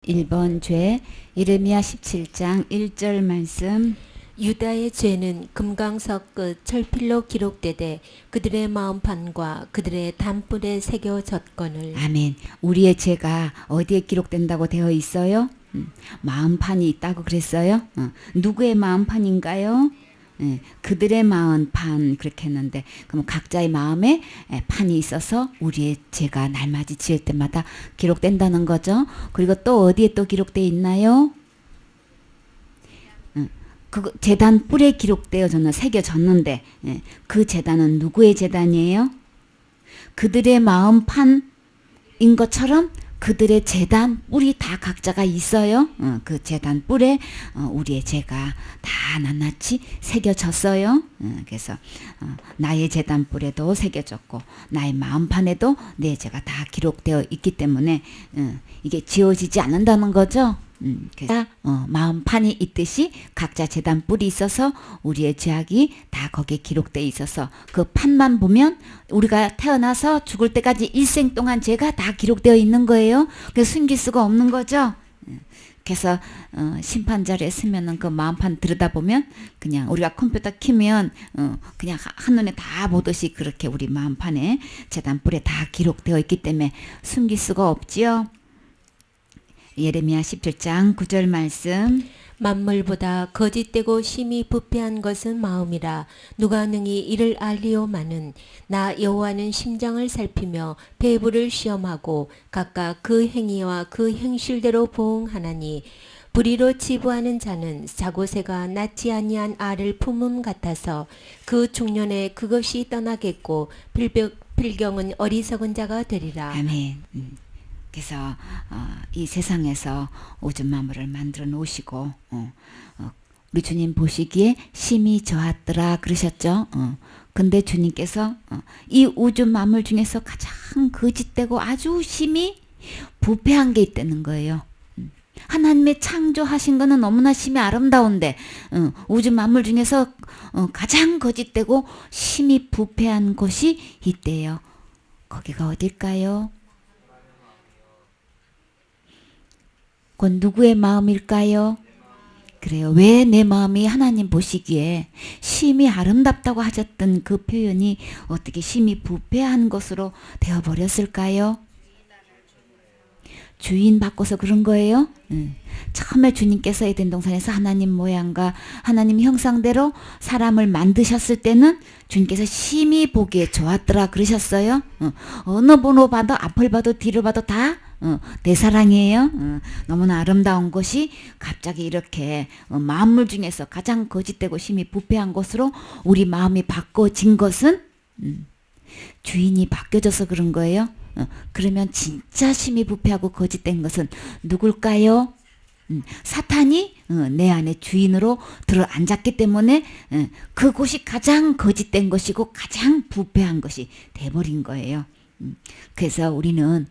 1번 죄 예레미야 17장 1절 말씀. 유다의 죄는 금강석 끝 철필로 기록되되 그들의 마음판과 그들의 단뿔에 새겨졌거늘. 아멘. 우리의 죄가 어디에 기록된다고 되어 있어요? 마음판이 있다고 그랬어요. 누구의 마음판인가요? 그들의 마음판 그렇게 했는데, 그럼 각자의 마음에 판이 있어서 우리의 죄가 날맞이 지을 때마다 기록된다는 거죠. 그리고 또 어디에 또 기록되어 있나요? 그 제단 뿔에 기록되어 저는 새겨졌는데, 그 제단은 누구의 제단이에요? 그들의 마음판인 것처럼 그들의 제단 뿔이 다 각자가 있어요. 그 제단 뿔에 우리의 죄가 다 낱낱이 새겨졌어요. 그래서 나의 제단 뿔에도 새겨졌고 나의 마음판에도 내 죄가 다 기록되어 있기 때문에 이게 지워지지 않는다는 거죠. 그래서 마음판이 있듯이 각자 제단 뿔이 있어서 우리의 죄악이 다 거기에 기록되어 있어서 그 판만 보면 우리가 태어나서 죽을 때까지 일생 동안 죄가 다 기록되어 있는 거예요. 그래서 숨길 수가 없는 거죠. 그래서 심판자리에 쓰면은 그 마음판 들여다보면 그냥 우리가 컴퓨터 키면 그냥 한눈에 다 보듯이 그렇게 우리 마음판에 제단 뿔에 다 기록되어 있기 때문에 숨길 수가 없지요. 예레미야 17장 9절 말씀. 만물보다 거짓되고 심히 부패한 것은 마음이라 누가 능히 이를 알리오마는 나 여호와는 심장을 살피며 배부를 시험하고 각각 그 행위와 그 행실대로 보응하나니 불의로 치부하는 자는 자고새가 낳지 아니한 알을 품음 같아서 그 중년에 그것이 떠나겠고 필경은 어리석은 자가 되리라. 아멘. 그래서 이 세상에서 우주 만물을 만들어 놓으시고 우리 주님 보시기에 심히 좋았더라 그러셨죠. 근데 주님께서 이 우주 만물 중에서 가장 거짓되고 아주 심히 부패한 게 있다는 거예요. 하나님의 창조하신 거는 너무나 심히 아름다운데 우주 만물 중에서 가장 거짓되고 심히 부패한 곳이 있대요. 거기가 어딜까요? 그건 누구의 마음일까요? 그래요. 왜 내 마음이 하나님 보시기에 심히 아름답다고 하셨던 그 표현이 어떻게 심히 부패한 것으로 되어버렸을까요? 주인 바꿔서 그런 거예요? 처음에 주님께서 에덴 동산에서 하나님 모양과 하나님 형상대로 사람을 만드셨을 때는 주님께서 심히 보기에 좋았더라 그러셨어요. 어느 번호 봐도 앞을 봐도 뒤를 봐도 다 내 사랑이에요. 너무나 아름다운 것이 갑자기 이렇게 만물 중에서 가장 거짓되고 심히 부패한 것으로 우리 마음이 바꿔진 것은 주인이 바뀌어져서 그런 거예요. 그러면 진짜 심히 부패하고 거짓된 것은 누굴까요? 사탄이 내 안에 주인으로 들어앉았기 때문에 그곳이 가장 거짓된 것이고 가장 부패한 것이 돼버린 거예요. 그래서 우리는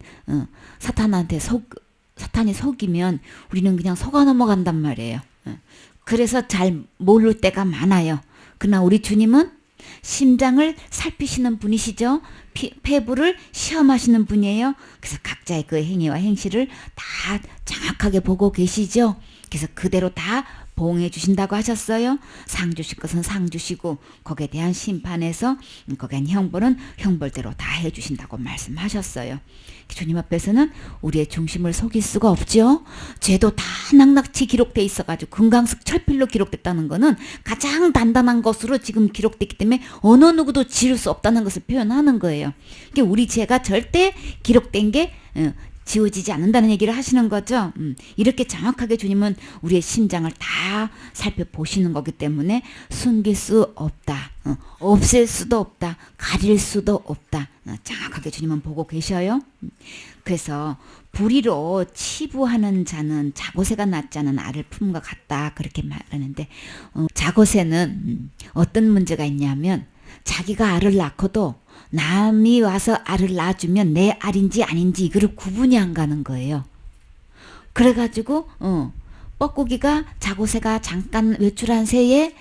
사탄이 속이면 우리는 그냥 속아 넘어간단 말이에요. 그래서 잘 모를 때가 많아요. 그러나 우리 주님은 심장을 살피시는 분이시죠. 폐부를 시험하시는 분이에요. 그래서 각자의 그 행위와 행실을 다 정확하게 보고 계시죠. 그래서 그대로 다 보응해 주신다고 하셨어요. 상 주실 것은 상 주시고 거기에 대한 심판에서 거기에 대한 형벌은 형벌대로 다 해주신다고 말씀하셨어요. 주님 앞에서는 우리의 중심을 속일 수가 없죠. 죄도 다 낱낱이 기록돼 있어가지고 금강석 철필로 기록됐다는 거는 가장 단단한 것으로 지금 기록됐기 때문에 어느 누구도 지을 수 없다는 것을 표현하는 거예요. 그러니까 우리 죄가 절대 기록된 게 지워지지 않는다는 얘기를 하시는 거죠. 이렇게 정확하게 주님은 우리의 심장을 다 살펴보시는 거기 때문에 숨길 수 없다. 없앨 수도 없다. 가릴 수도 없다. 정확하게 주님은 보고 계셔요. 그래서 불의로 치부하는 자는 자고새가 낳지 않은 알을 품과 같다. 그렇게 말하는데 자고새는 어떤 문제가 있냐면 자기가 알을 낳고도 남이 와서 알을 낳아주면 내 알인지 아닌지 이거를 구분이 안 가는 거예요. 그래가지고 뻐꾸기가 자고새가 잠깐 외출한 새에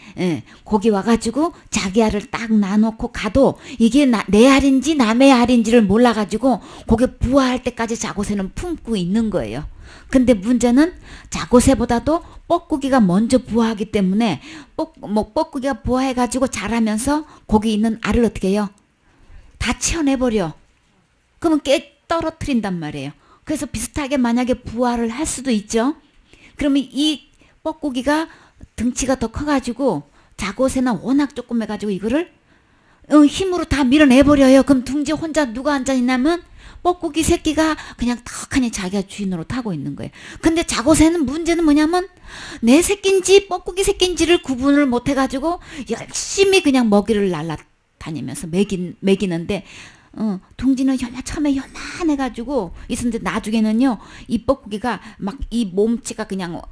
거기 와가지고 자기 알을 딱 놔놓고 가도 이게 내 알인지 남의 알인지를 몰라가지고 거기 부화할 때까지 자고새는 품고 있는 거예요. 근데 문제는 자고새보다도 뻐꾸기가 먼저 부화하기 때문에 뻐꾸기가 부화해가지고 자라면서 거기 있는 알을 어떻게 해요? 다 치워내버려. 그러면 떨어뜨린단 말이에요. 그래서 비슷하게 만약에 부화를 할 수도 있죠. 그러면 이 뻐꾸기가 등치가 더 커가지고 자고새는 워낙 조금 해가지고 이거를 힘으로 다 밀어내버려요. 그럼 둥지에 혼자 누가 앉아있냐면 뻐꾸기 새끼가 그냥 턱하니 자기가 주인으로 타고 있는 거예요. 근데 자고새는 문제는 뭐냐면 내 새끼인지 뻐꾸기 새끼인지를 구분을 못해가지고 열심히 그냥 먹이를 날라다니면서 먹이는데 둥지는 처음에 요만해가지고 있었는데 나중에는요 이 뻐꾸기가 막 이 몸치가 그냥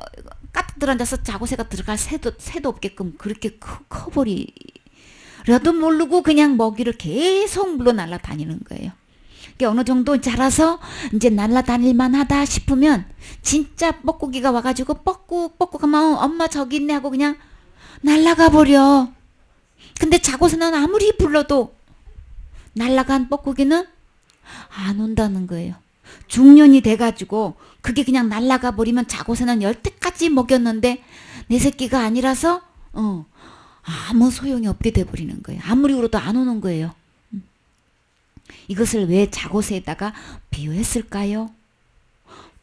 까뜩 들어앉아서 자고새가 들어갈 새도 없게끔 그렇게 커버리라도 모르고 그냥 먹이를 계속 물러 날아다니는 거예요. 어느 정도 자라서 이제 날아다닐만 하다 싶으면 진짜 뻐꾸기가 와가지고 뻐꾹 하면 엄마 저기 있네 하고 그냥 날아가 버려. 근데 자고새는 아무리 불러도 날아간 뻐꾸기는 안 온다는 거예요. 중년이 돼가지고 그게 그냥 날아가 버리면 자고새는 열대까지 먹였는데 내 새끼가 아니라서 아무 소용이 없게 돼버리는 거예요. 아무리 울어도 안 오는 거예요. 이것을 왜 자고새에다가 비유했을까요?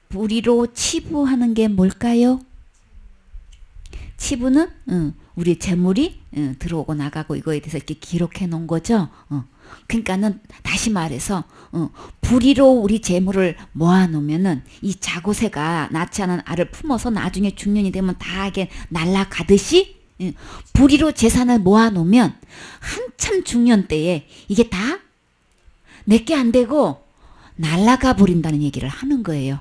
부리로 치부하는 게 뭘까요? 치부는 우리 재물이 들어오고 나가고 이거에 대해서 이렇게 기록해 놓은 거죠. 그러니까는 다시 말해서 부리로 우리 재물을 모아 놓으면은 이 자고새가 낳지 않은 알을 품어서 나중에 중년이 되면 다 이게 날아가듯이 부리로 재산을 모아 놓으면 한참 중년 때에 이게 다 내게 안 되고 날아가 버린다는 얘기를 하는 거예요.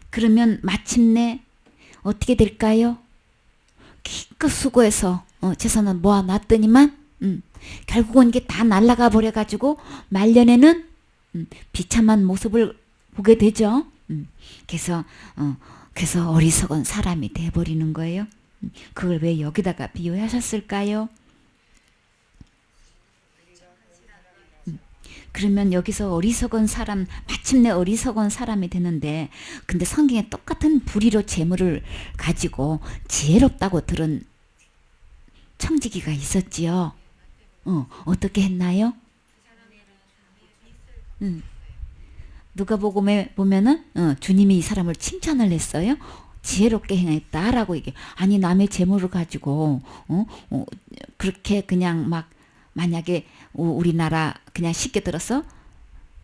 그러면 마침내 어떻게 될까요? 기껏 수고해서 재산을 모아놨더니만 결국은 이게 다 날아가 버려가지고 말년에는 비참한 모습을 보게 되죠. 그래서 어리석은 사람이 돼버리는 거예요. 그걸 왜 여기다가 비유하셨을까요? 그러면 여기서 어리석은 사람, 마침내 어리석은 사람이 되는데, 근데 성경에 똑같은 불의로 재물을 가지고 지혜롭다고 들은 청지기가 있었지요. 어떻게 했나요? 누가복음에 보면은 주님이 이 사람을 칭찬을 했어요. 지혜롭게 행했다라고 얘기해. 아니 남의 재물을 가지고 그렇게 그냥 막 만약에 우리나라 그냥 쉽게 들어서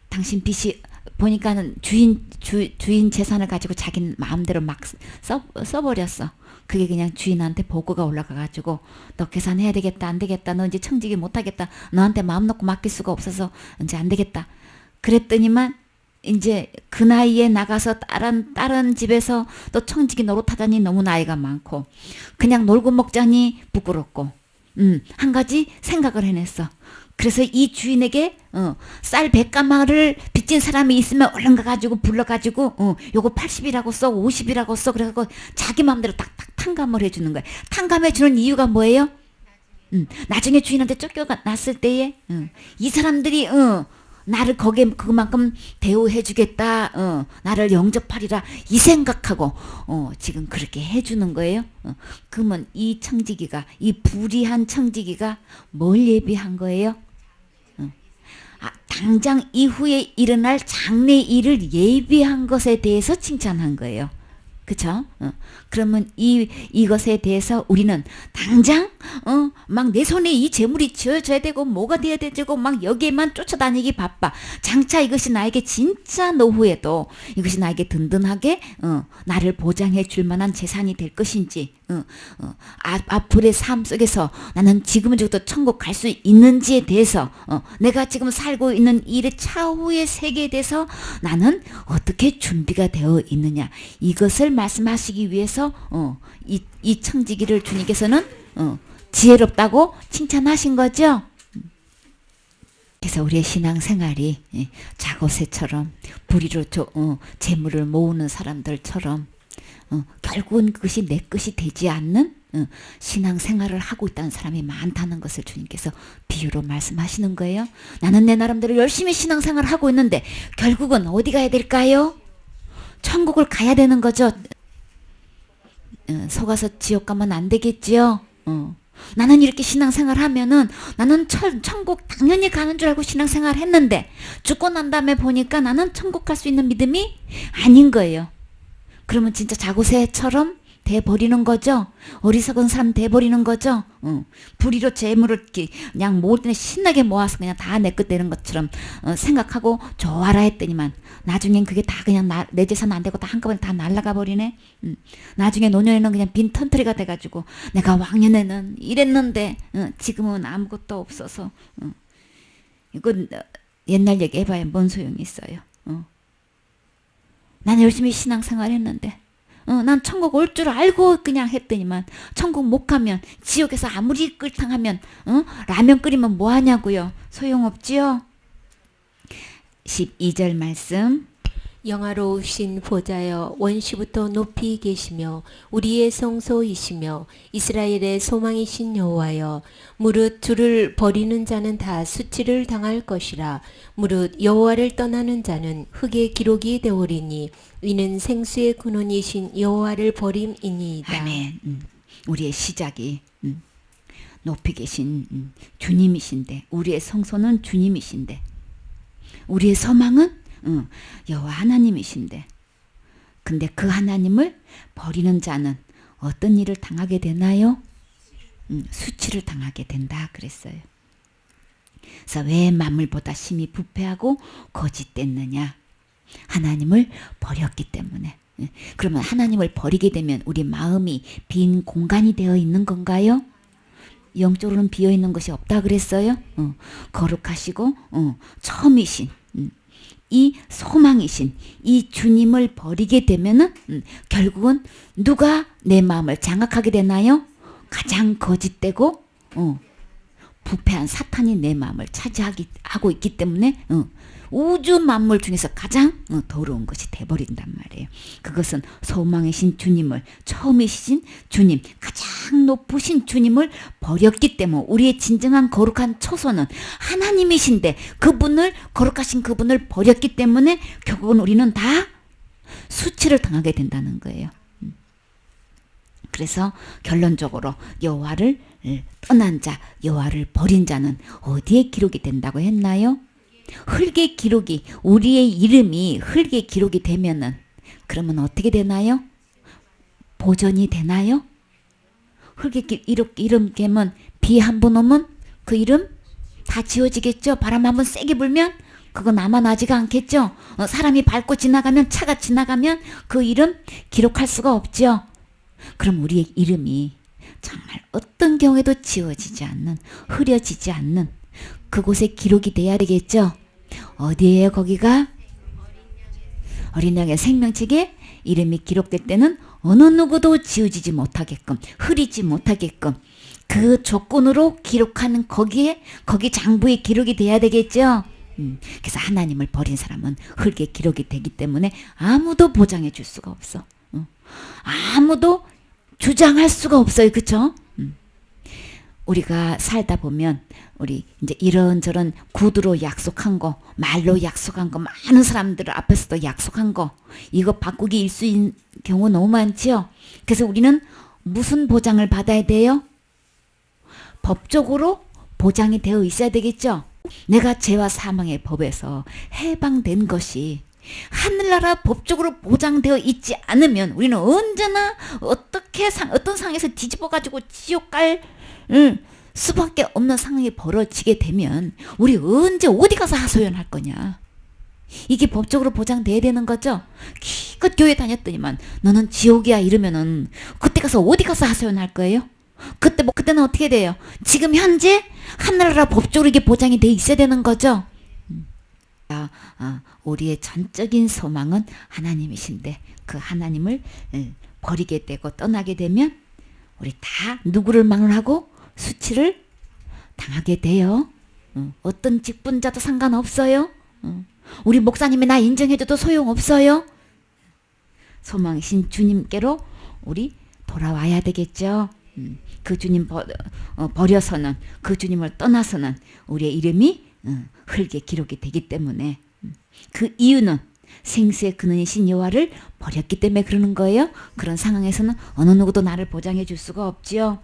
당신 빚이 보니까는 주인 재산을 가지고 자기 마음대로 막 써버렸어. 그게 그냥 주인한테 보고가 올라가가지고 너 계산해야 되겠다 안 되겠다 너 이제 청지기 못하겠다 너한테 마음 놓고 맡길 수가 없어서 이제 안 되겠다. 그랬더니만 이제 그 나이에 나가서 다른 집에서 또 청지기 노릇하자니 너무 나이가 많고 그냥 놀고 먹자니 부끄럽고 한 가지 생각을 해냈어. 그래서 이 주인에게 쌀 100가마를 빚진 사람이 있으면 얼른 가가지고 불러가지고 요거 80이라고 써 50이라고 써 그래서 자기 마음대로 딱딱 탕감을 해주는 거야. 탕감해주는 이유가 뭐예요? 나중에 주인한테 쫓겨났을 때에 이 사람들이 나를 거기에 그만큼 대우해주겠다 나를 영접하리라 이 생각하고 지금 그렇게 해주는 거예요. 그러면 이 청지기가 이 불의한 청지기가 뭘 예비한 거예요? 당장 이후에 일어날 장래 일을 예비한 것에 대해서 칭찬한 거예요. 그쵸? 그러면 이것에 대해서 우리는 당장 막 내 손에 이 재물이 쥐어져야 되고 뭐가 돼야 되고 막 여기에만 쫓아다니기 바빠. 장차 이것이 나에게 진짜 노후에도 이것이 나에게 든든하게 나를 보장해 줄 만한 재산이 될 것인지 앞으로의 삶 속에서 나는 지금은 죽어도 천국 갈 수 있는지에 대해서 내가 지금 살고 있는 일의 차후의 세계에 대해서 나는 어떻게 준비가 되어 있느냐 이것을 말씀하시기 위해서 이 청지기를 주님께서는 지혜롭다고 칭찬하신 거죠. 그래서 우리의 신앙생활이 자고새처럼 불의로 재물을 모으는 사람들처럼 결국은 그것이 내 것이 되지 않는 신앙생활을 하고 있다는 사람이 많다는 것을 주님께서 비유로 말씀하시는 거예요. 나는 내 나름대로 열심히 신앙생활을 하고 있는데 결국은 어디 가야 될까요? 천국을 가야 되는 거죠. 속아서 지옥 가면 안 되겠지요. 나는 이렇게 신앙생활 하면은 나는 천국 당연히 가는 줄 알고 신앙생활 했는데 죽고 난 다음에 보니까 나는 천국 갈 수 있는 믿음이 아닌 거예요. 그러면 진짜 자고새처럼 돼버리는 거죠. 어리석은 사람 돼버리는 거죠. 불의로 재물을 이렇게 그냥 모을 때는 신나게 모아서 그냥 다 내 것 되는 것처럼 생각하고 좋아라 했더니만 나중엔 그게 다 그냥 내 재산 안 되고 다 한꺼번에 다 날아가 버리네. 나중에 노년에는 그냥 빈 턴터리가 돼가지고 내가 왕년에는 이랬는데 지금은 아무것도 없어서 이건 옛날 얘기 해봐야 뭔 소용이 있어요. 나는 열심히 신앙생활 했는데 난 천국 올 줄 알고 그냥 했더니만 천국 못 가면 지옥에서 아무리 끓탕하면 라면 끓이면 뭐 하냐고요. 소용없지요. 12절 말씀. 영화로우신 보좌여 원시부터 높이 계시며 우리의 성소이시며 이스라엘의 소망이신 여호와여 무릇 주를 버리는 자는 다 수치를 당할 것이라 무릇 여호와를 떠나는 자는 흙의 기록이 되오리니 이는 생수의 근원이신 여호와를 버림이니이다. 아멘. 우리의 시작이 높이 계신 주님이신데 우리의 성소는 주님이신데 우리의 소망은 여호와 하나님이신데 근데 그 하나님을 버리는 자는 어떤 일을 당하게 되나요? 수치를 당하게 된다 그랬어요. 그래서 왜 만물보다 심히 부패하고 거짓됐느냐? 하나님을 버렸기 때문에. 그러면 하나님을 버리게 되면 우리 마음이 빈 공간이 되어 있는 건가요? 영적으로는 비어 있는 것이 없다 그랬어요. 거룩하시고 처음이신 이 소망이신 이 주님을 버리게 되면은 결국은 누가 내 마음을 장악하게 되나요? 가장 거짓되고 부패한 사탄이 내 마음을 차지하고 있기 때문에 우주 만물 중에서 가장 더러운 것이 돼버린단 말이에요. 그것은 소망이신 주님을 처음이신 주님 가장 높으신 주님을 버렸기 때문에 우리의 진정한 거룩한 초소는 하나님이신데 그분을 거룩하신 그분을 버렸기 때문에 결국은 우리는 다 수치를 당하게 된다는 거예요. 그래서 결론적으로 여호와를 떠난 자 여호와를 버린 자는 어디에 기록이 된다고 했나요? 흙의 기록이 우리의 이름이 흙의 기록이 되면은 그러면 어떻게 되나요? 보존이 되나요? 흙의 이름 깨면 비 한 번 오면 그 이름 다 지워지겠죠. 바람 한 번 세게 불면 그거 남아나지가 않겠죠. 사람이 밟고 지나가면 차가 지나가면 그 이름 기록할 수가 없죠. 그럼 우리의 이름이 정말 어떤 경우에도 지워지지 않는 흐려지지 않는 그곳에 기록이 돼야 되겠죠. 어디에요 거기가? 어린 양의 생명책에 이름이 기록될 때는 어느 누구도 지워지지 못하게끔 흐리지 못하게끔 그 조건으로 기록하는 거기 장부에 기록이 돼야 되겠죠. 그래서 하나님을 버린 사람은 흙에 기록이 되기 때문에 아무도 보장해 줄 수가 없어. 아무도 주장할 수가 없어요. 그쵸? 우리가 살다 보면 우리 이제 이런저런 구두로 약속한 거, 말로 약속한 거, 많은 사람들 앞에서도 약속한 거 이거 바꾸기 일수인 경우 너무 많지요. 그래서 우리는 무슨 보장을 받아야 돼요? 법적으로 보장이 되어 있어야 되겠죠. 내가 죄와 사망의 법에서 해방된 것이 하늘나라 법적으로 보장되어 있지 않으면 우리는 언제나 어떤 상황에서 뒤집어가지고 지옥 갈 수밖에 없는 상황이 벌어지게 되면 우리 언제 어디 가서 하소연할 거냐. 이게 법적으로 보장돼야 되는 거죠. 기껏 교회 다녔더니만 너는 지옥이야 이러면은 그때 가서 어디 가서 하소연할 거예요? 그때는 어떻게 돼요? 지금 현재 하늘나라 법적으로 이게 보장이 돼 있어야 되는 거죠. 우리의 전적인 소망은 하나님이신데 그 하나님을 버리게 되고 떠나게 되면 우리 다 누구를 망하고 수치를 당하게 돼요. 어떤 직분자도 상관없어요. 우리 목사님이 나 인정해줘도 소용없어요. 소망이신 주님께로 우리 돌아와야 되겠죠. 그 주님 버려서는, 그 주님을 떠나서는 우리의 이름이 흙에 기록이 되기 때문에, 그 이유는 생수의 근원이신 여호와를 버렸기 때문에 그러는 거예요. 그런 상황에서는 어느 누구도 나를 보장해 줄 수가 없지요.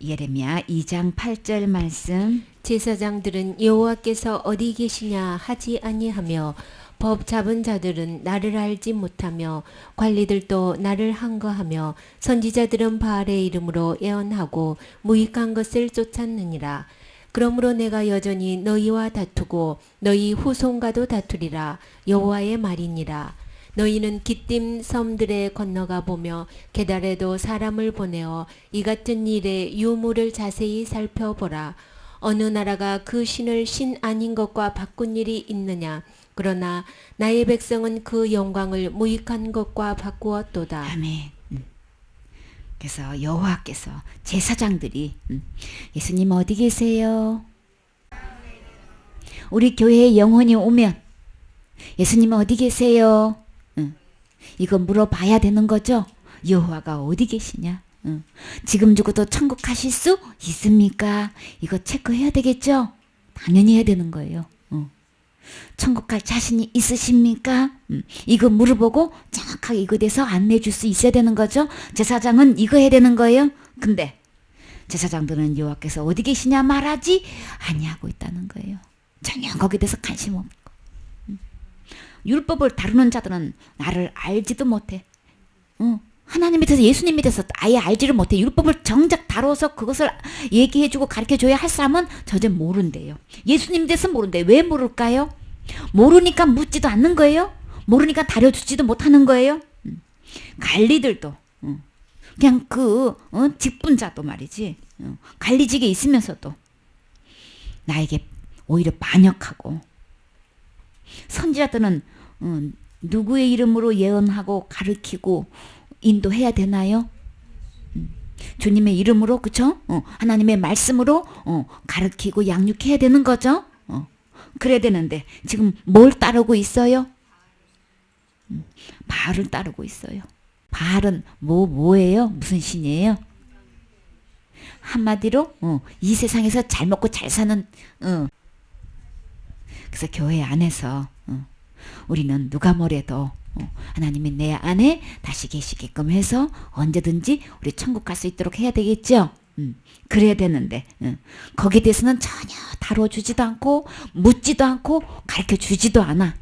예레미야 2장 8절 말씀. 제사장들은 여호와께서 어디 계시냐 하지 아니하며 법 잡은 자들은 나를 알지 못하며 관리들도 나를 항거하며 선지자들은 바알의 이름으로 예언하고 무익한 것을 쫓았느니라. 그러므로 내가 여전히 너희와 다투고 너희 후손과도 다투리라. 여호와의 말이니라. 너희는 기띔 섬들에 건너가 보며 게달에도 사람을 보내어 이 같은 일에 유물을 자세히 살펴보라. 어느 나라가 그 신을 신 아닌 것과 바꾼 일이 있느냐. 그러나 나의 백성은 그 영광을 무익한 것과 바꾸었도다. 아멘. 그래서 여호와께서, 제사장들이 예수님 어디 계세요? 우리 교회에 영혼이 오면 예수님 어디 계세요? 이거 물어봐야 되는 거죠. 여호와가 어디 계시냐? 지금 죽어도 천국 가실 수 있습니까? 이거 체크해야 되겠죠? 당연히 해야 되는 거예요. 천국 갈 자신이 있으십니까? 이거 물어보고 정확하게 이거에 대해서 안내해 줄 수 있어야 되는 거죠. 제사장은 이거 해야 되는 거예요. 근데 제사장들은 여호와께서 어디 계시냐 말하지 아니하고 있다는 거예요. 전혀 거기에 대해서 관심 없고, 율법을 다루는 자들은 나를 알지도 못해. 하나님에 대해서, 예수님에 대해서 아예 알지를 못해. 율법을 정작 다뤄서 그것을 얘기해주고 가르쳐줘야 할 사람은 전혀 모른대요. 예수님에 대해서 모른대요. 왜 모를까요? 모르니까 묻지도 않는 거예요. 모르니까 다뤄주지도 못하는 거예요. 관리들도 그냥 직분자도 말이지, 관리직에 있으면서도 나에게 오히려 반역하고, 선지자들은 누구의 이름으로 예언하고 가르치고 인도해야 되나요? 주님의 이름으로, 그쵸? 하나님의 말씀으로 가르치고 양육해야 되는 거죠. 그래야 되는데 지금 뭘 따르고 있어요? 바알을 따르고 있어요. 바알은 뭐예요? 무슨 신이에요? 한마디로 이 세상에서 잘 먹고 잘 사는, 그래서 교회 안에서 우리는 누가 뭐래도 하나님이 내 안에 다시 계시게끔 해서 언제든지 우리 천국 갈 수 있도록 해야 되겠죠. 그래야 되는데 거기에 대해서는 전혀 다뤄주지도 않고 묻지도 않고 가르쳐주지도 않아.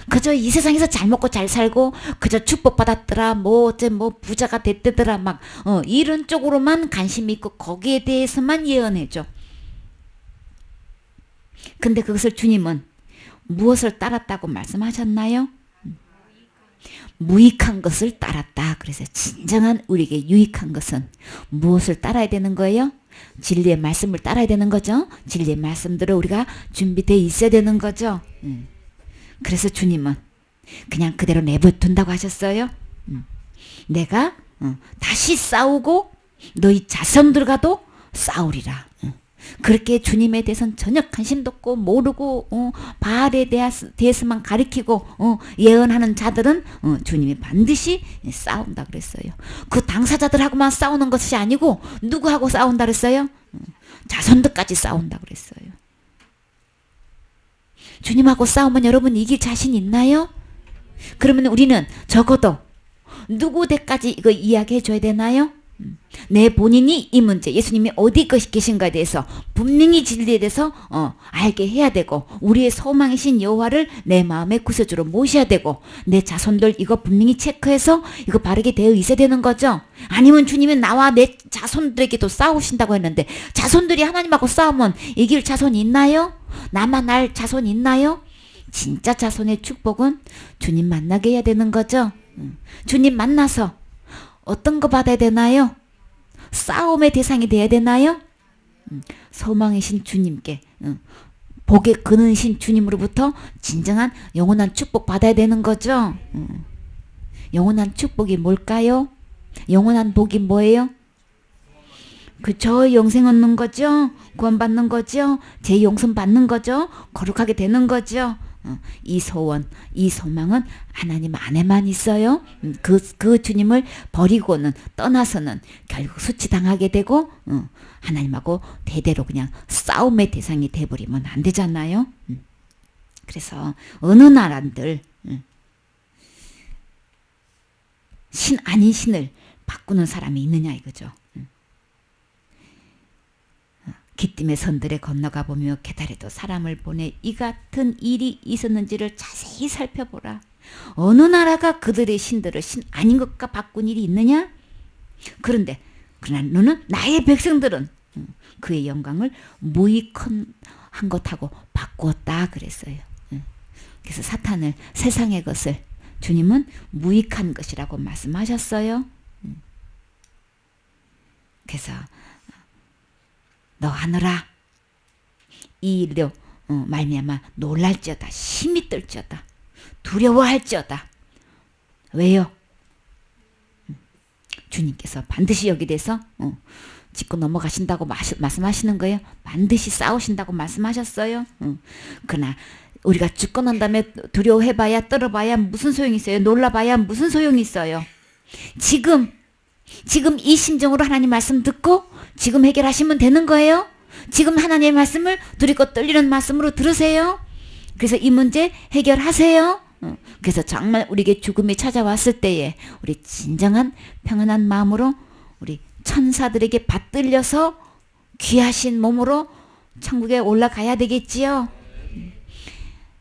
그저 이 세상에서 잘 먹고 잘 살고 그저 축복받았더라, 어째 부자가 됐더라, 막 이런 쪽으로만 관심이 있고 거기에 대해서만 예언해줘. 근데 그것을 주님은 무엇을 따랐다고 말씀하셨나요? 무익한 것을 따랐다. 그래서 진정한 우리에게 유익한 것은 무엇을 따라야 되는 거예요? 진리의 말씀을 따라야 되는 거죠. 진리의 말씀대로 우리가 준비되어 있어야 되는 거죠. 그래서 주님은 그냥 그대로 내버려둔다고 하셨어요. 내가 다시 싸우고 너희 자손들과도 싸우리라. 그렇게 주님에 대해서는 전혀 관심도 없고 모르고 바알에 대해서만 가리키고 예언하는 자들은 주님이 반드시 싸운다 그랬어요. 그 당사자들하고만 싸우는 것이 아니고 누구하고 싸운다 그랬어요? 자손들까지 싸운다 그랬어요. 주님하고 싸우면 여러분 이길 자신 있나요? 그러면 우리는 적어도 누구 대까지 이거 이야기해 줘야 되나요? 내 본인이 이 문제, 예수님이 어디 계신가에 대해서 분명히 진리에 대해서 알게 해야 되고, 우리의 소망이신 여호와를 내 마음의 구세주로 모셔야 되고, 내 자손들 이거 분명히 체크해서 이거 바르게 되어 있어야 되는 거죠. 아니면 주님이 나와 내 자손들에게도 싸우신다고 했는데 자손들이 하나님하고 싸우면 이길 자손이 있나요? 나만 알 자손이 있나요? 진짜 자손의 축복은 주님 만나게 해야 되는 거죠. 주님 만나서 어떤 거 받아야 되나요? 싸움의 대상이 돼야 되나요? 소망이신 주님께, 복의 근원이신 주님으로부터 진정한 영원한 축복 받아야 되는 거죠. 영원한 축복이 뭘까요? 영원한 복이 뭐예요? 그저 영생 얻는 거죠. 구원받는 거죠. 재용선 받는 거죠. 거룩하게 되는 거죠. 이 소원, 이 소망은 하나님 안에만 있어요. 그 주님을 버리고는 떠나서는 결국 수치당하게 되고 하나님하고 대대로 그냥 싸움의 대상이 돼버리면 안 되잖아요. 그래서 어느 나라들 신 아닌 신을 바꾸는 사람이 있느냐 이거죠. 기띔의 선들에 건너가 보며 게다리도 사람을 보내 이 같은 일이 있었는지를 자세히 살펴보라. 어느 나라가 그들의 신들을 신 아닌 것과 바꾼 일이 있느냐? 그러나 너는 나의 백성들은 그의 영광을 무익한 것하고 바꾸었다 그랬어요. 그래서 사탄을 세상의 것을 주님은 무익한 것이라고 말씀하셨어요. 그래서 너 하느라 이 일로 말미암아 놀랄지어다 심히 떨지어다 두려워할지어다. 왜요? 주님께서 반드시 여기 대해서 짚고 넘어가신다고 말씀하시는 거예요. 반드시 싸우신다고 말씀하셨어요. 그러나 우리가 죽고 난 다음에 두려워해봐야 떨어봐야 무슨 소용이 있어요. 놀라봐야 무슨 소용이 있어요. 지금 이 심정으로 하나님 말씀 듣고 지금 해결하시면 되는 거예요. 지금 하나님의 말씀을 두렵고 떨리는 말씀으로 들으세요. 그래서 이 문제 해결하세요. 그래서 정말 우리에게 죽음이 찾아왔을 때에 우리 진정한 평안한 마음으로 우리 천사들에게 받들려서 귀하신 몸으로 천국에 올라가야 되겠지요.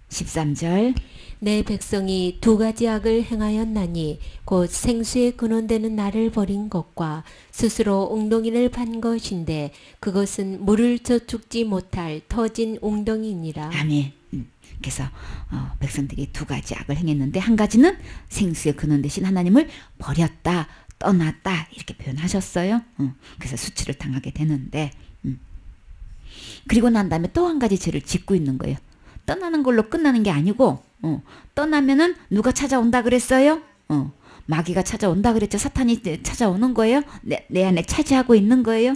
13절 내 백성이 두 가지 악을 행하였나니 곧 생수에 근원되는 나를 버린 것과 스스로 웅덩이를 판 것인데 그것은 물을 저축지 못할 터진 웅덩이니라. 아멘. 그래서 백성들이 두 가지 악을 행했는데 한 가지는 생수에 근원 되신 하나님을 버렸다 떠났다 이렇게 표현하셨어요. 그래서 수치를 당하게 되는데 그리고 난 다음에 또 한 가지 죄를 짓고 있는 거예요. 떠나는 걸로 끝나는 게 아니고 떠나면은 누가 찾아온다 그랬어요? 마귀가 찾아온다 그랬죠. 사탄이 찾아오는 거예요. 내 안에 차지하고 있는 거예요.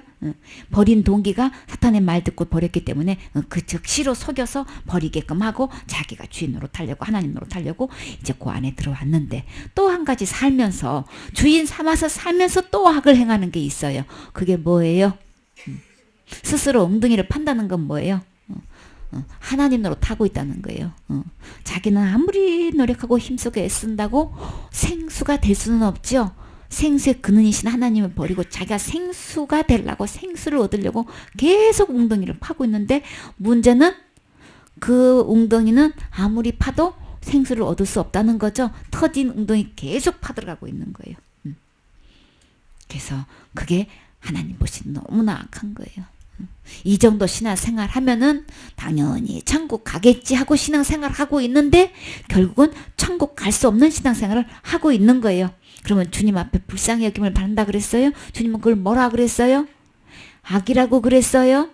버린 동기가 사탄의 말 듣고 버렸기 때문에 그 즉시로 속여서 버리게끔 하고 자기가 주인으로 타려고 하나님으로 타려고 이제 그 안에 들어왔는데 또 한 가지 살면서 주인 삼아서 살면서 또 악을 행하는 게 있어요. 그게 뭐예요? 스스로 엉덩이를 판다는 건 뭐예요? 하나님으로 타고 있다는 거예요. 자기는 아무리 노력하고 힘쓰고 애쓴다고 생수가 될 수는 없죠. 생수의 근원이신 하나님을 버리고 자기가 생수가 되려고 생수를 얻으려고 계속 웅덩이를 파고 있는데 문제는 그 웅덩이는 아무리 파도 생수를 얻을 수 없다는 거죠. 터진 웅덩이 계속 파들어가고 있는 거예요. 그래서 그게 하나님 보시면 너무나 악한 거예요. 이 정도 신앙생활 하면은 당연히 천국 가겠지 하고 신앙생활 하고 있는데 결국은 천국 갈 수 없는 신앙생활을 하고 있는 거예요. 그러면 주님 앞에 불쌍히 여김을 받는다 그랬어요? 주님은 그걸 뭐라 그랬어요? 악이라고 그랬어요?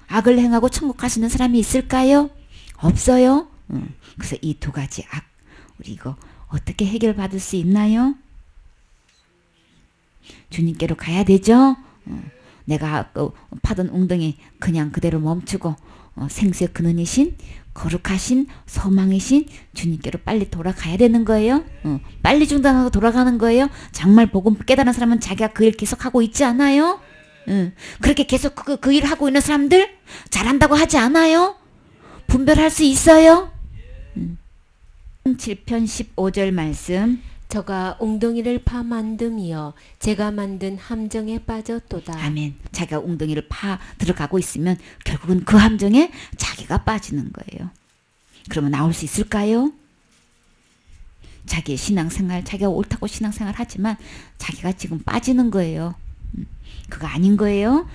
악을 행하고 천국 갈 수 있는 사람이 있을까요? 없어요. 그래서 이 두 가지 악 우리 이거 어떻게 해결받을 수 있나요? 주님께로 가야 되죠. 내가 파던 웅덩이 그냥 그대로 멈추고 생수의 근원이신 거룩하신 소망이신 주님께로 빨리 돌아가야 되는 거예요. 빨리 중단하고 돌아가는 거예요. 정말 복음 깨달은 사람은 자기가 그 일 계속 하고 있지 않아요? 그렇게 계속 그 일을 하고 있는 사람들 잘한다고 하지 않아요? 분별할 수 있어요? 7편 15절 말씀 저가 웅덩이를 파 만듦이여 제가 만든 함정에 빠졌도다. 아멘. 자기가 웅덩이를 파 들어가고 있으면 결국은 그 함정에 자기가 빠지는 거예요. 그러면 나올 수 있을까요? 자기의 신앙생활, 자기가 옳다고 신앙생활 하지만 자기가 지금 빠지는 거예요. 그거 아닌 거예요.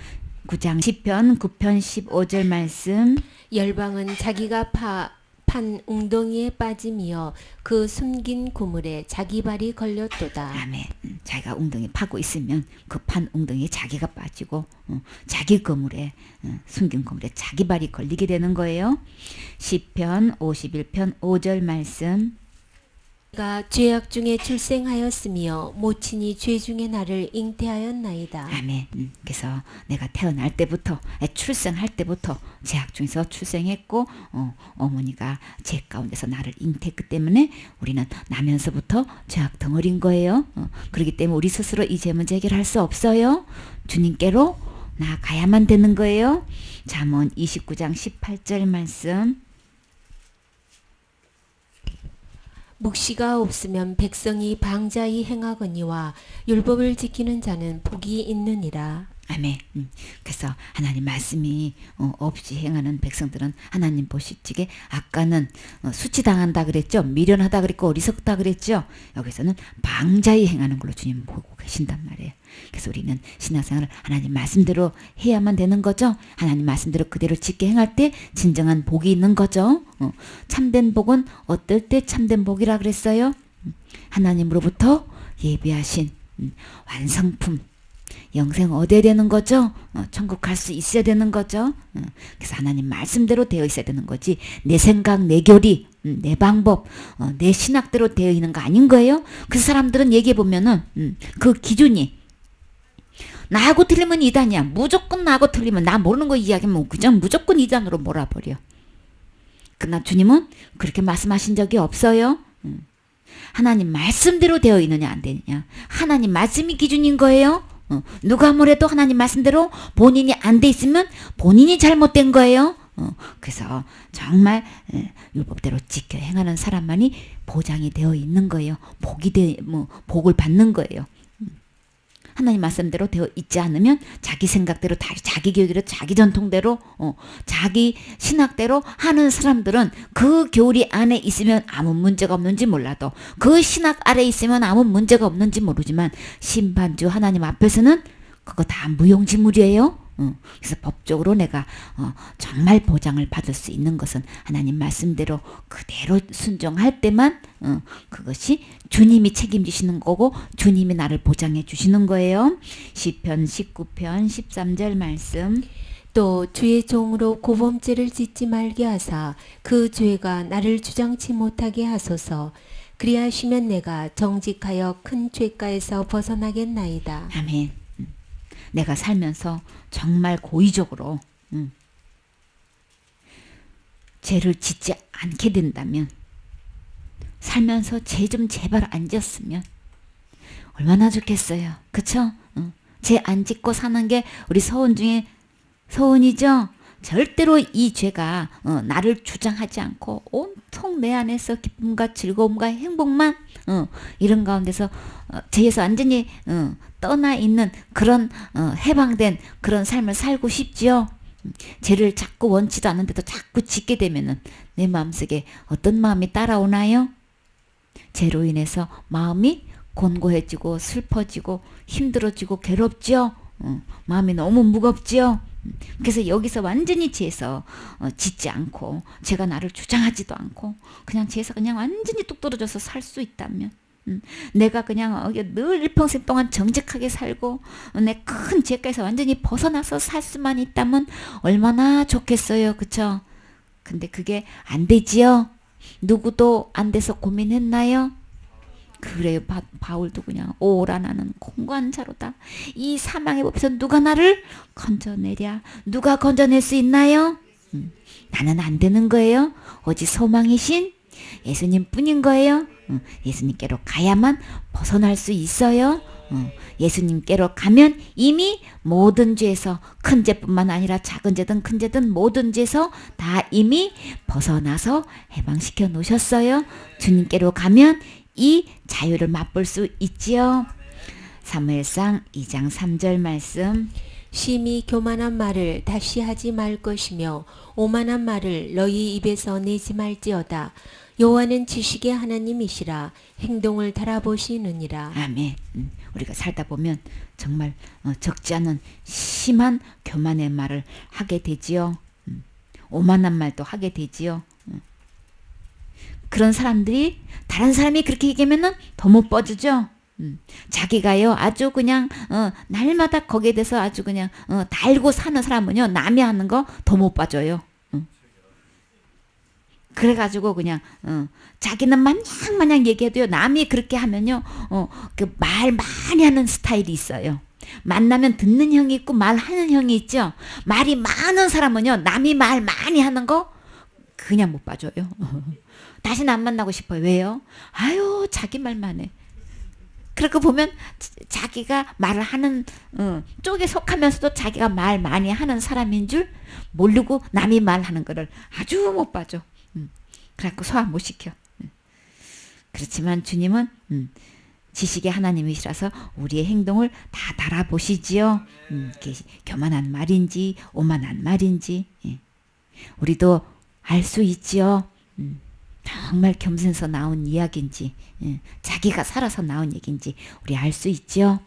9장 10편 9편 15절 말씀 열방은 자기가 판 웅덩이에 빠짐이여 그 숨긴 구물에 자기 발이 걸렸도다. 아멘. 자기가 웅덩이 파고 있으면 그 판 웅덩이에 자기가 빠지고 자기 그물에 숨긴 그물에 자기 발이 걸리게 되는 거예요. 시편 51편 5절 말씀 내가 죄악 중에 출생하였으며 모친이 죄 중에 나를 잉태하였나이다. 아멘. 그래서 내가 태어날 때부터 출생할 때부터 죄악 중에서 출생했고 어머니가 죄 가운데서 나를 잉태했기 때문에 우리는 나면서부터 죄악 덩어리인 거예요. 그렇기 때문에 우리 스스로 이 죄 문제 해결할 수 없어요. 주님께로 나아가야만 되는 거예요. 잠언 29장 18절 말씀. 묵시가 없으면 백성이 방자히 행하거니와 율법을 지키는 자는 복이 있느니라. 아멘. 그래서 하나님 말씀이 없이 행하는 백성들은 하나님 보시기에 아까는 수치당한다 그랬죠. 미련하다 그랬고 어리석다 그랬죠. 여기서는 방자히 행하는 걸로 주님 보고 계신단 말이에요. 그래서 우리는 신앙생활을 하나님 말씀대로 해야만 되는 거죠. 하나님 말씀대로 그대로 지켜 행할 때 진정한 복이 있는 거죠. 참된 복은 어떨 때 참된 복이라 그랬어요? 하나님으로부터 예비하신 완성품, 영생 얻어야 되는 거죠. 천국 갈 수 있어야 되는 거죠. 그래서 하나님 말씀대로 되어 있어야 되는 거지 내 생각, 내 교리, 내 방법, 내 신학대로 되어 있는 거 아닌 거예요. 그 사람들은 얘기해 보면은 그 기준이 나하고 틀리면 이단이야. 무조건 나하고 틀리면 나 모르는 거 이야기하면 그냥 무조건 이단으로 몰아버려. 그러나 주님은 그렇게 말씀하신 적이 없어요. 하나님 말씀대로 되어 있느냐 안 되느냐. 하나님 말씀이 기준인 거예요. 누가 뭐래도 하나님 말씀대로 본인이 안 돼 있으면 본인이 잘못된 거예요. 그래서 정말 율법대로 지켜 행하는 사람만이 보장이 되어 있는 거예요. 복을 받는 거예요. 하나님 말씀대로 되어 있지 않으면 자기 생각대로 자기 교육대로 자기 전통대로 자기 신학대로 하는 사람들은 그 교리 안에 있으면 아무 문제가 없는지 몰라도 그 신학 아래 있으면 아무 문제가 없는지 모르지만 심판주 하나님 앞에서는 그거 다 무용지물이에요. 그래서 법적으로 내가 정말 보장을 받을 수 있는 것은 하나님 말씀대로 그대로 순종할 때만 그것이 주님이 책임지시는 거고 주님이 나를 보장해 주시는 거예요. 시편 19편 13절 말씀. 또 주의 종으로 고범죄를 짓지 말게 하사 그 죄가 나를 주장치 못하게 하소서. 그리하시면 내가 정직하여 큰 죄가에서 벗어나겠나이다. 아멘. 내가 살면서 정말 고의적으로 죄를 짓지 않게 된다면 살면서 죄 좀 제발 안 지었으면 얼마나 좋겠어요. 그쵸? 죄 안 짓고 사는 게 우리 서원 중에 서원이죠. 절대로 이 죄가 나를 주장하지 않고 온통 내 안에서 기쁨과 즐거움과 행복만 이런 가운데서 죄에서 완전히 떠나 있는 그런 해방된 그런 삶을 살고 싶지요. 죄를 자꾸 원치도 않는데도 자꾸 짓게 되면은 내 마음속에 어떤 마음이 따라오나요? 죄로 인해서 마음이 곤고해지고 슬퍼지고 힘들어지고 괴롭죠. 마음이 너무 무겁지요. 그래서 여기서 완전히 죄에서 짓지 않고 죄가 나를 주장하지도 않고 그냥 죄에서 그냥 완전히 뚝 떨어져서 살 수 있다면 내가 그냥 늘 일평생 동안 정직하게 살고 내 큰 죄가에서 완전히 벗어나서 살 수만 있다면 얼마나 좋겠어요. 그쵸? 근데 그게 안 되지요. 누구도 안 돼서 고민했나요? 그래요. 바울도 그냥 오라 나는 공고한 자로다. 이 사망의 법에서 누가 나를 건져내랴. 누가 건져낼 수 있나요? 나는 안 되는 거예요. 오직 소망이신 예수님 뿐인 거예요. 예수님께로 가야만 벗어날 수 있어요. 예수님께로 가면 이미 모든 죄에서 큰 죄뿐만 아니라 작은 죄든 큰 죄든 모든 죄에서 다 이미 벗어나서 해방시켜 놓으셨어요. 주님께로 가면 이 자유를 맛볼 수 있지요. 사무엘상 2장 3절 말씀. 심히 교만한 말을 다시 하지 말 것이며 오만한 말을 너희 입에서 내지 말지어다. 여호와는 지식의 하나님이시라 행동을 달아보시느니라. 아멘. 우리가 살다 보면 정말 적지 않은 심한 교만의 말을 하게 되지요. 오만한 말도 하게 되지요. 그런 사람들이 다른 사람이 그렇게 얘기하면은 더 못 뻗어죠. 자기가요 아주 그냥 날마다 거기에 대해서 아주 그냥 달고 사는 사람은요 남이 하는 거 더 못 봐줘요. 그래가지고 그냥 자기는 마냥 얘기해도요. 남이 그렇게 하면요. 그 말 많이 하는 스타일이 있어요. 만나면 듣는 형이 있고 말하는 형이 있죠. 말이 많은 사람은요. 남이 말 많이 하는 거 그냥 못 봐줘요. 다시는 안 만나고 싶어요. 왜요? 아유 자기 말만 해. 그렇게 보면 자기가 말을 하는 쪽에 속하면서도 자기가 말 많이 하는 사람인 줄 모르고 남이 말하는 거를 아주 못 봐줘. 그래갖고 소화 못 시켜. 그렇지만 주님은 지식의 하나님이시라서 우리의 행동을 다 달아보시지요. 이게 교만한 말인지 오만한 말인지 우리도 알 수 있지요. 정말 겸손해서 나온 이야기인지 자기가 살아서 나온 얘기인지 우리 알 수 있죠.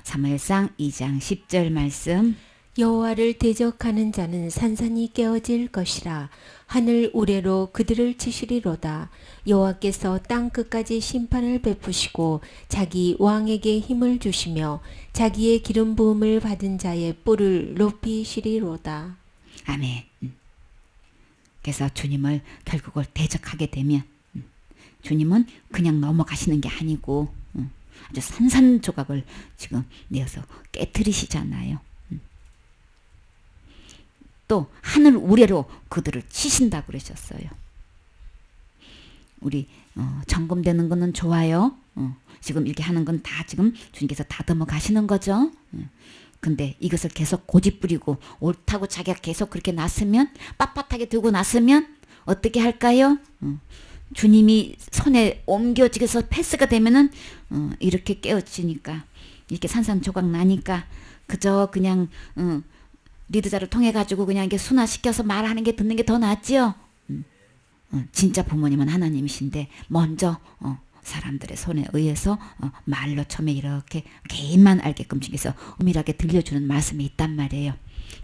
사무엘상 2장 10절 말씀. 여호와를 대적하는 자는 산산이 깨어질 것이라. 하늘 우레로 그들을 치시리로다. 여호와께서 땅 끝까지 심판을 베푸시고 자기 왕에게 힘을 주시며 자기의 기름 부음을 받은 자의 뿔을 높이시리로다. 아멘. 그래서 주님을 결국을 대적하게 되면 주님은 그냥 넘어가시는 게 아니고 아주 산산조각을 지금 내어서 깨트리시잖아요. 또 하늘 우레로 그들을 치신다 그러셨어요. 우리 점검되는 거는 좋아요. 지금 이렇게 하는 건 다 지금 주님께서 다듬어 가시는 거죠. 근데 이것을 계속 고집부리고 옳다고 자기가 계속 그렇게 놨으면 빳빳하게 들고 놨으면 어떻게 할까요? 주님이 손에 옮겨지게서 패스가 되면은 이렇게 깨어지니까 이렇게 산산조각 나니까 그저 그냥 리드자를 통해 가지고 그냥 이게 순화시켜서 말하는 게 듣는 게 더 낫지요. 진짜 부모님은 하나님이신데 먼저 사람들의 손에 의해서 말로 처음에 이렇게 개인만 알게끔 중에서 은밀하게 들려주는 말씀이 있단 말이에요.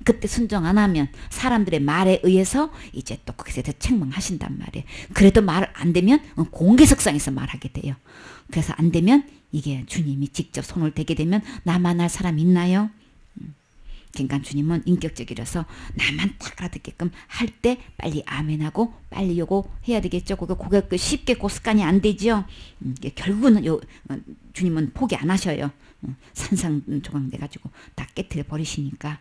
그때 순종 안 하면 사람들의 말에 의해서 이제 또 거기서 책망하신단 말이에요. 그래도 말 안 되면 공개석상에서 말하게 돼요. 그래서 안 되면 이게 주님이 직접 손을 대게 되면 나만 할 사람 있나요? 그러니까 주님은 인격적이라서 나만 딱 알아듣게끔 할 때 빨리 아멘하고 빨리 요거 해야 되겠죠. 그게 쉽게 습관이 안 되죠. 결국은 주님은 포기 안 하셔요. 산산조각 내가지고 다 깨트려 버리시니까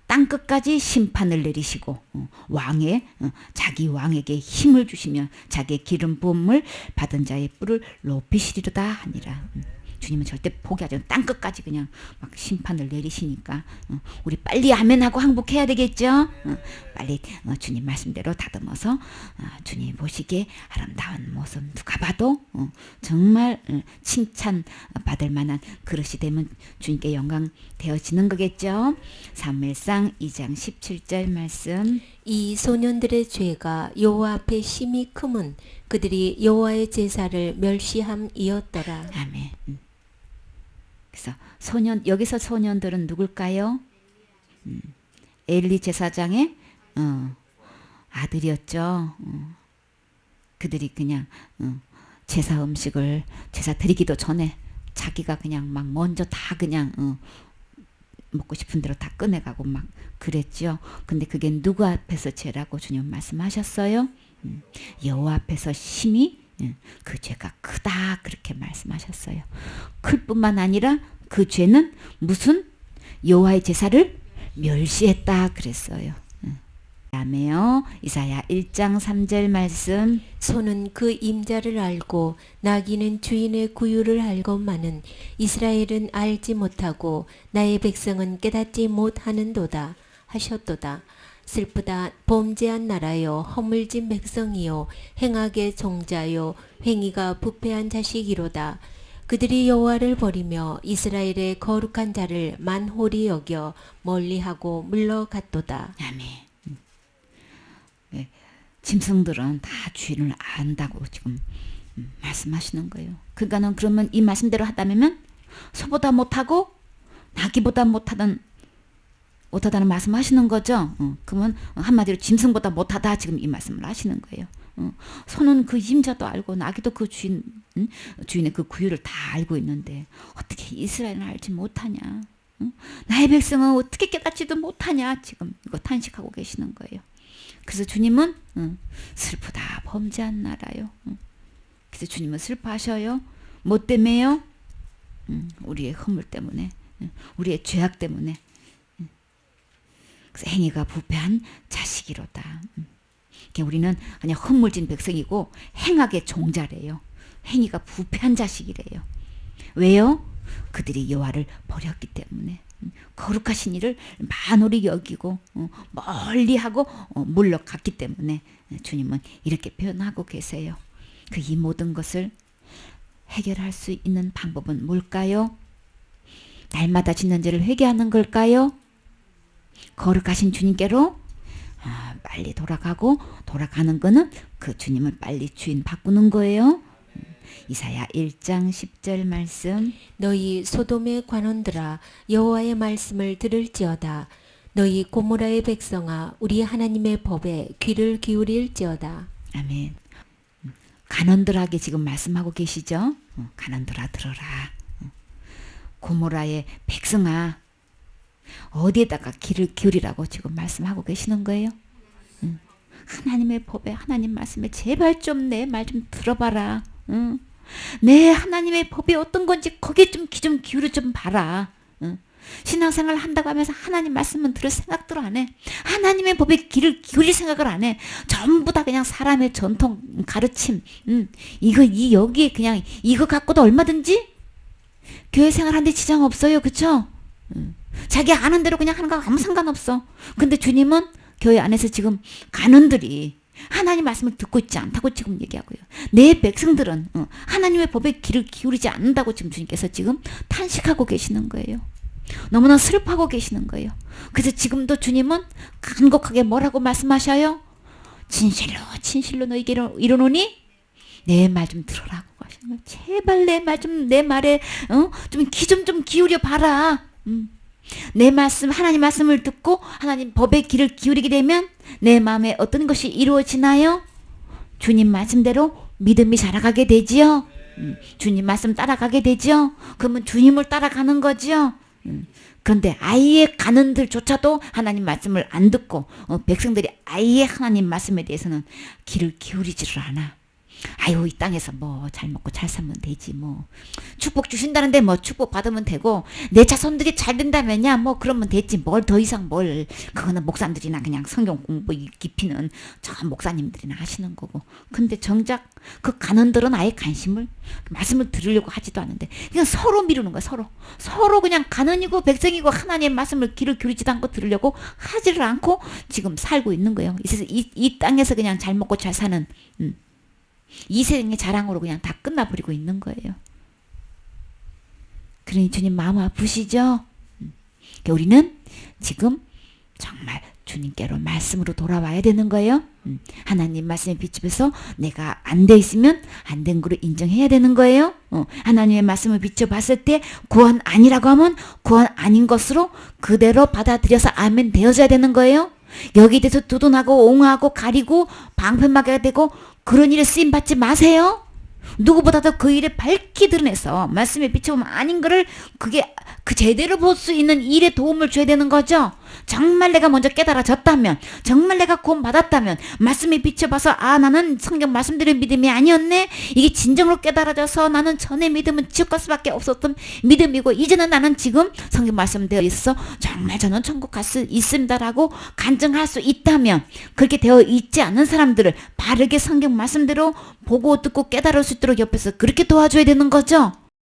땅 끝까지 심판을 내리시고 자기 왕에게 힘을 주시며 자기의 기름 부음을 받은 자의 뿔을 높이시리로다 하니라. 주님은 절대 포기하지 않아요. 땅 끝까지 그냥 막 심판을 내리시니까 우리 빨리 아멘하고 항복해야 되겠죠. 빨리 주님 말씀대로 다듬어서 주님 보시기에 아름다운 모습 누가 봐도 정말 칭찬 받을 만한 그릇이 되면 주님께 영광 되어지는 거겠죠. 사무엘상 2장 17절 말씀. 이 소년들의 죄가 여호와 앞에 심히 크면 그들이 여호와의 제사를 멸시함이었더라. 아멘. 그래서 여기서 소년들은 누굴까요? 엘리 제사장의 아들이었죠. 그들이 그냥 제사 음식을 제사 드리기도 전에 자기가 그냥 막 먼저 다 그냥 먹고 싶은 대로 다 꺼내가고 막 그랬죠. 근데 그게 누구 앞에서 죄라고 주님 말씀하셨어요? 여호와 앞에서 심히 그 죄가 크다 그렇게 말씀하셨어요. 클 뿐만 아니라 그 죄는 무슨 여호와의 제사를 멸시했다 그랬어요. 다음에요. 이사야 1장 3절 말씀. 소는 그 임자를 알고 나귀는 주인의 구유를 알건만은 이스라엘은 알지 못하고 나의 백성은 깨닫지 못하는도다 하셨도다. 슬프다. 범죄한 나라요 허물진 백성이요 행악의 종자요 횡의가 부패한 자식이로다. 그들이 여호와를 버리며 이스라엘의 거룩한 자를 만홀히 여겨 멀리하고 물러갔도다. 아멘. 네, 짐승들은 다 주인을 안다고 지금 말씀하시는 거예요. 그러니까는 그러면 이 말씀대로 하다면 소보다 못하고 나귀보다 못하다는 말씀하시는 거죠. 그러면 한마디로 짐승보다 못하다 지금 이 말씀을 하시는 거예요. 소는 그 임자도 알고 나귀도 그 주인의 그 구유를 다 알고 있는데 어떻게 이스라엘은 알지 못하냐? 나의 백성은 어떻게 깨닫지도 못하냐? 지금 이거 탄식하고 계시는 거예요. 그래서 주님은 슬프다 범죄한 나라요. 그래서 주님은 슬퍼하셔요. 뭐 때문에요? 우리의 허물 때문에, 우리의 죄악 때문에. 그래서 행위가 부패한 자식이로다. 우리는 그냥 헛물진 백성이고 행악의 종자래요. 행위가 부패한 자식이래요. 왜요? 그들이 여호와를 버렸기 때문에. 거룩하신 이를 만홀히 여기고 멀리하고 물러갔기 때문에 주님은 이렇게 표현하고 계세요. 그 이 모든 것을 해결할 수 있는 방법은 뭘까요? 날마다 짓는 죄를 회개하는 걸까요? 거룩하신 주님께로 빨리 돌아가는 거는 그 주님을 빨리 주인 바꾸는 거예요. 이사야 1장 10절 말씀. 너희 소돔의 관원들아 여호와의 말씀을 들을지어다. 너희 고모라의 백성아 우리 하나님의 법에 귀를 기울일지어다. 아멘. 간원들에게 지금 말씀하고 계시죠? 간원들아 들어라. 고모라의 백성아 어디에다가 귀를 기울이라고 지금 말씀하고 계시는 거예요? 하나님의 법에 하나님 말씀에 제발 좀 내 말 좀 들어봐라. 내 하나님의 법이 어떤 건지 거기에 좀 귀 좀 기울여 좀 봐라. 신앙생활 한다고 하면서 하나님 말씀은 들을 생각도 안 해. 하나님의 법에 귀를 기울일 생각을 안 해. 전부 다 그냥 사람의 전통 가르침. 여기에 그냥 이거 갖고도 얼마든지 교회 생활하는데 지장 없어요. 그쵸? 자기 아는 대로 그냥 하는 거 아무 상관없어. 근데 주님은 교회 안에서 지금 간원들이 하나님 말씀을 듣고 있지 않다고 지금 얘기하고요. 내 백성들은 하나님의 법에 귀를 기울이지 않는다고 지금 주님께서 지금 탄식하고 계시는 거예요. 너무나 슬퍼하고 계시는 거예요. 그래서 지금도 주님은 간곡하게 뭐라고 말씀하셔요? 진실로 너희에게 이르노니 내 말 좀 들으라고 하시는 거예요. 제발 내 말에 좀 귀 좀 기울여 봐라. 내 말씀, 하나님 말씀을 듣고 하나님 법에 귀를 기울이게 되면 내 마음에 어떤 것이 이루어지나요? 주님 말씀대로 믿음이 자라가게 되지요. 주님 말씀 따라가게 되죠. 그러면 주님을 따라가는 거죠. 그런데 아예 가는들조차도 하나님 말씀을 안 듣고 백성들이 아예 하나님 말씀에 대해서는 귀를 기울이지를 않아. 아유 이 땅에서 뭐 잘 먹고 잘 살면 되지 뭐 축복 주신다는데 뭐 축복 받으면 되고 내 자손들이 잘 된다면야 뭐 그러면 됐지 뭘 더 이상 뭘 그거는 목사님들이나 그냥 성경 공부 깊이는 저 목사님들이나 하시는 거고 근데 정작 그 간원들은 아예 관심을 말씀을 들으려고 하지도 않는데 그냥 서로 미루는 거야. 서로 그냥 간원이고 백성이고 하나님의 말씀을 귀를 기울이지도 않고 들으려고 하지를 않고 지금 살고 있는 거예요. 이 땅에서 그냥 잘 먹고 잘 사는 이 세상의 자랑으로 그냥 다 끝나버리고 있는 거예요. 그러니 주님 마음 아프시죠? 우리는 지금 정말 주님께로 말씀으로 돌아와야 되는 거예요. 하나님 말씀에 비추어서 내가 안 돼 있으면 안 된 거로 인정해야 되는 거예요. 하나님의 말씀을 비춰봤을 때 구원 아니라고 하면 구원 아닌 것으로 그대로 받아들여서 아멘 되어져야 되는 거예요. 여기에 대해서 두둔하고 옹호하고 가리고 방패막이가 되고 그런 일에 쓰임받지 마세요. 누구보다도 그 일에 밝히 드러내서 말씀에 비춰보면 아닌 거를 그게 그 제대로 볼 수 있는 일에 도움을 줘야 되는 거죠. 정말 내가 먼저 깨달아졌다면 정말 내가 구원받았다면 말씀에 비춰봐서 아 나는 성경 말씀대로 믿음이 아니었네. 이게 진정으로 깨달아져서 나는 전에 믿음은 지옥 갈 수밖에 없었던 믿음이고 이제는 나는 지금 성경 말씀대로 있어 정말 저는 천국 갈 수 있습니다라고 간증할 수 있다면 그렇게 되어 있지 않은 사람들을 바르게 성경 말씀대로 보고 듣고 깨달을 수 있도록 옆에서 그렇게 도와줘야 되는 거죠.